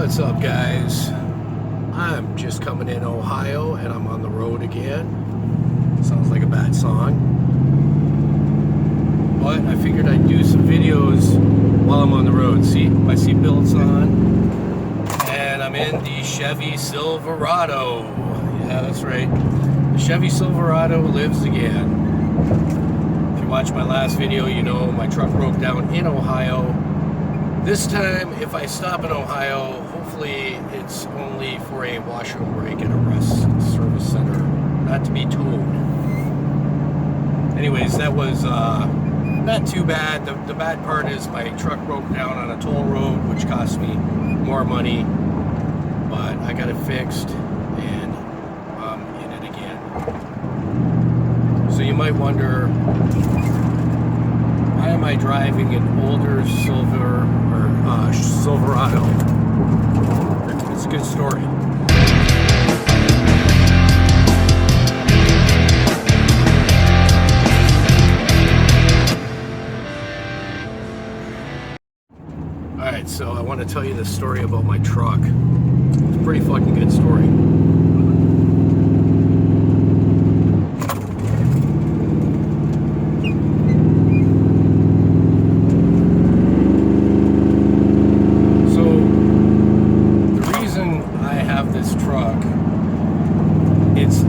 What's up, guys? I'm just coming in Ohio and I'm on the road again. Sounds like a bad song, but I figured I'd do some videos while I'm on the road. See, my seatbelt's on and I'm in the Chevy Silverado. Yeah, that's right. The Chevy Silverado lives again. If you watched my last video, you know my truck broke down in Ohio. This time, if I stop in Ohio, hopefully it's only for a wash and break at a rest service center, not to be towed. Anyways, that was not too bad. The bad part is my truck broke down on a toll road, which cost me more money, but I got it fixed and I'm in it again. So you might wonder, why am I driving an older Silverado? It's a good story. Alright, so I want to tell you the story about my truck. It's a pretty fucking good story.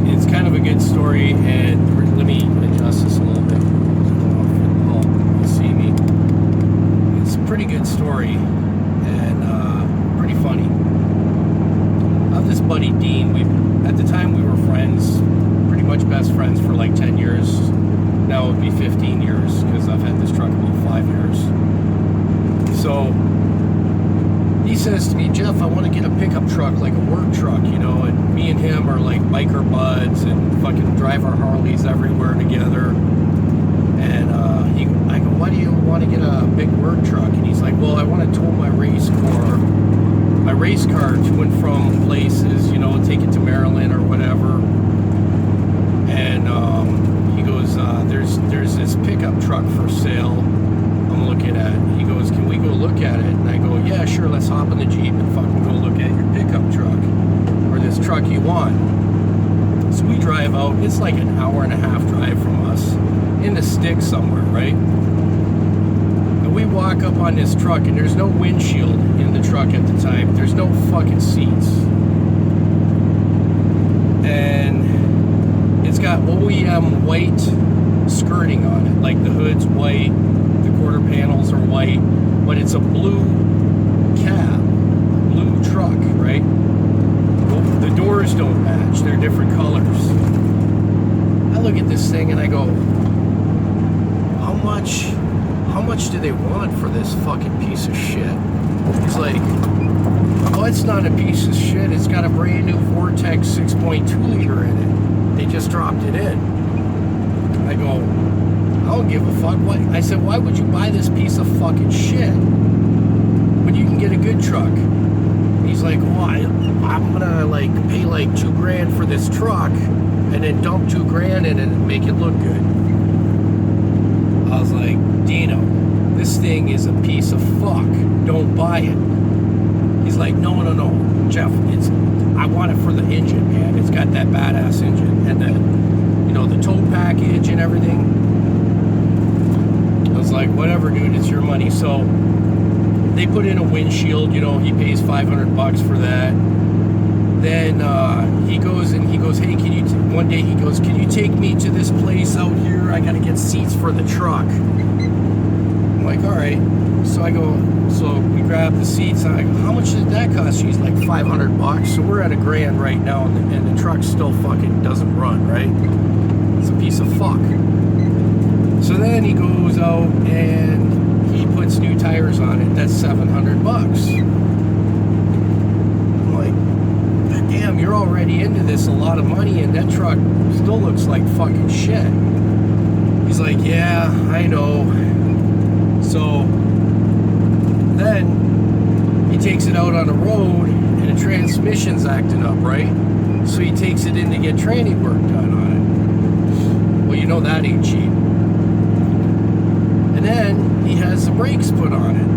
It's kind of a good story, and let me adjust this a little bit. You'll see me. It's a pretty good story and pretty funny. I have this buddy Dean. At the time we were friends, pretty much best friends for like 10 years. Now it would be 15 years because I've had this truck about 5 years. So he says to me, Jeff, I want to get a pickup truck, like a work truck, you know, and me and him are like biker buds and fucking drive our Harleys everywhere together. And I go, why do you want to get a big work truck? And he's like, well, I want to tow my race car to and from places, you know, take it to Maryland or whatever. And he goes, there's this pickup truck for sale I'm looking at. He goes, can we go look at it? And I go, yeah, sure, let's hop in the Jeep and fucking go look at your pickup truck, or this truck you want. So we drive out. It's like an hour and a half drive from us, in the sticks somewhere, right? And we walk up on this truck, and there's no windshield in the truck at the time. There's no fucking seats. And it's got OEM white skirting on it, like the hood's white, the quarter panels are white, but it's a blue cab, blue truck, right? Well, the doors don't match, they're different colors. I look at this thing and I go, how much do they want for this fucking piece of shit? He's like, oh, it's not a piece of shit, it's got a brand new Vortex 6.2 liter in it. They just dropped it in. I go, I don't give a fuck. What? I said, why would you buy this piece of fucking shit when you can get a good truck? And he's like, oh, I'm gonna like pay like $2,000 for this truck and then dump $2,000 in it and make it look good. I was like, Dino, this thing is a piece of fuck. Don't buy it. He's like, no, Jeff, I want it for the engine, man. It's got that badass engine and then, you know, the tow package and everything. I was like, whatever, dude, it's your money. So they put in a windshield, you know, he pays $500 for that. Then he goes, hey, one day he goes, can you take me to this place out here? I gotta get seats for the truck. I'm like, all right. So I go, so we grab the seats. And I go, how much did that cost you? He's like, $500. So we're at $1,000 right now, and the truck still fucking doesn't run, right? It's a piece of fuck. So then he goes out and he puts new tires on it. That's $700. I'm like, damn, you're already into this, a lot of money, and that truck still looks like fucking shit. He's like, yeah, I know. So then he takes it out on the road and the transmission's acting up, right? So he takes it in to get tranny work done on it. Well, you know that ain't cheap. And then he has the brakes put on it.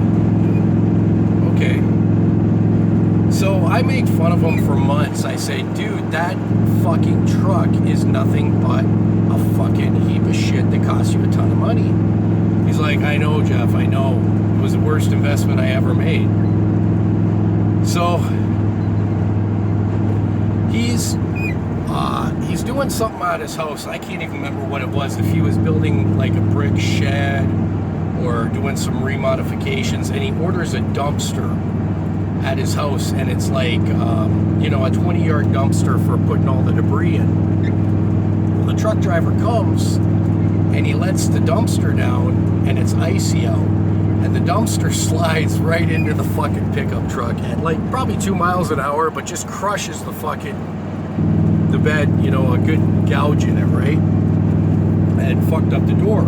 Okay. I make fun of him for months. I say, dude, that fucking truck is nothing but a fucking heap of shit that costs you a ton of money. He's like, I know, Jeff, I know. It was the worst investment I ever made. So he's doing something at his house. I can't even remember what it was. If he was building like a brick shed or doing some remodifications, and he orders a dumpster at his house, and it's like a 20-yard dumpster for putting all the debris in. Well, the truck driver comes and he lets the dumpster down, and it's icy out, and the dumpster slides right into the fucking pickup truck at like probably 2 miles an hour, but just crushes the bed, a good gouge in it, right? And fucked up the door.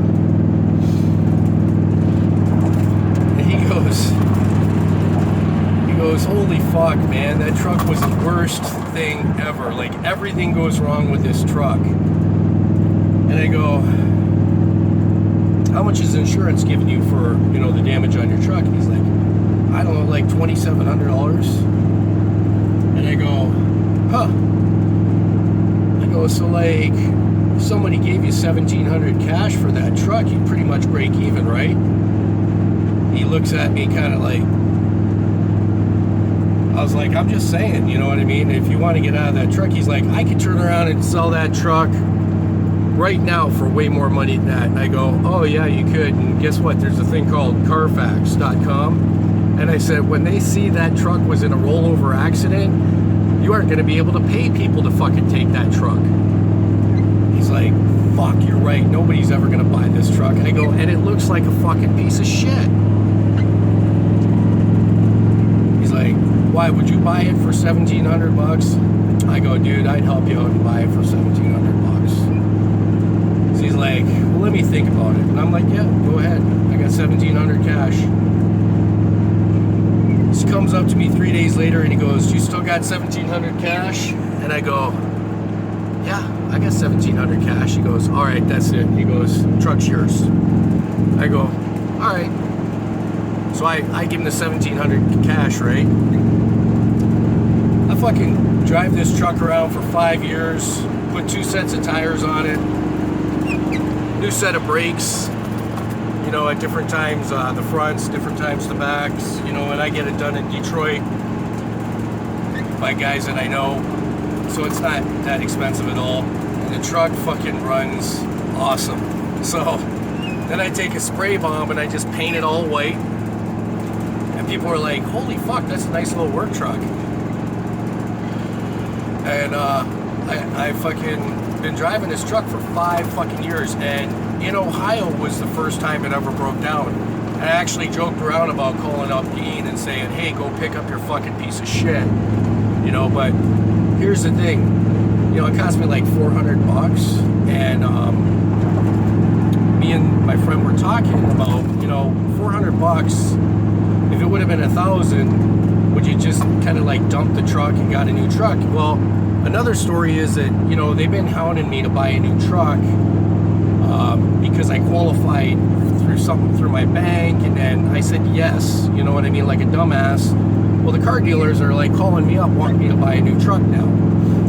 And he goes, holy fuck, man, that truck was the worst thing ever. Like, everything goes wrong with this truck. And I go, how much is insurance giving you for, the damage on your truck? And he's like, I don't know, like $2,700. And I go, huh. I go, so like, if somebody gave you $1,700 cash for that truck, you'd pretty much break even, right? He looks at me kind of like, I was like, I'm just saying, you know what I mean? If you want to get out of that truck, he's like, I could turn around and sell that truck right now for way more money than that. And I go, oh yeah, you could. And guess what? There's a thing called Carfax.com. And I said, when they see that truck was in a rollover accident, you aren't going to be able to pay people to fucking take that truck. He's like, fuck, you're right. Nobody's ever going to buy this truck. I go, and it looks like a fucking piece of shit. He's like, why would you buy it for $1,700? I go, dude, I'd help you out and buy it for $1,700. So he's like, well, let me think about it. And I'm like, yeah, go ahead. I got $1,700 cash. He comes up to me 3 days later and he goes, you still got $1,700 cash? And I go, yeah, I got $1,700 cash. He goes, all right, that's it. He goes, truck's yours. I go, all right. So I give him the $1,700 cash, right? I fucking drive this truck around for 5 years, put 2 sets of tires on it, new set of brakes, at different times the fronts, different times the backs, and I get it done in Detroit by guys that I know, so it's not that expensive at all, and the truck fucking runs awesome. So then I take a spray bomb and I just paint it all white, and people are like, holy fuck, that's a nice little work truck. And I fucking been driving this truck for 5 fucking years, and in Ohio was the first time it ever broke down. And I actually joked around about calling up Dean and saying, hey, go pick up your fucking piece of shit. But here's the thing. It cost me like $400, and me and my friend were talking about, $400, if it would have been $1,000, would you just kind of like dump the truck and got a new truck? Well, another story is that, they've been hounding me to buy a new truck because I qualified through my bank, and then I said yes, you know what I mean, like a dumbass. Well, the car dealers are like calling me up wanting me to buy a new truck now.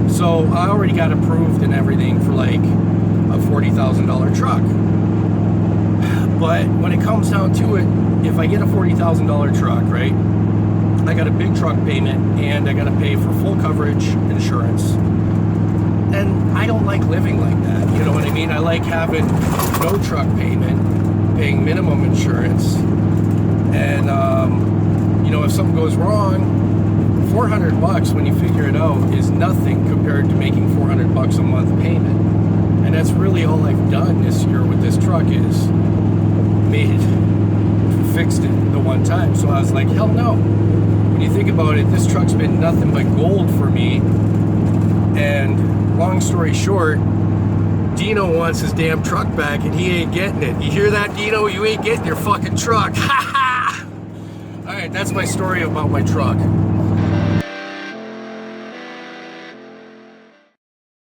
So I already got approved and everything for like a $40,000 truck. But when it comes down to it, if I get a $40,000 truck, right, I got a big truck payment, and I got to pay for full coverage insurance. And I don't like living like that, you know what I mean? I like having no truck payment, paying minimum insurance, and if something goes wrong, $400 when you figure it out is nothing compared to making $400 a month payment. And that's really all I've done this year with this truck is fixed it the one time. So I was like, hell no. When you think about it, this truck's been nothing but gold for me. And long story short, Dino wants his damn truck back, and he ain't getting it. You hear that, Dino? You ain't getting your fucking truck. Ha ha! All right, that's my story about my truck.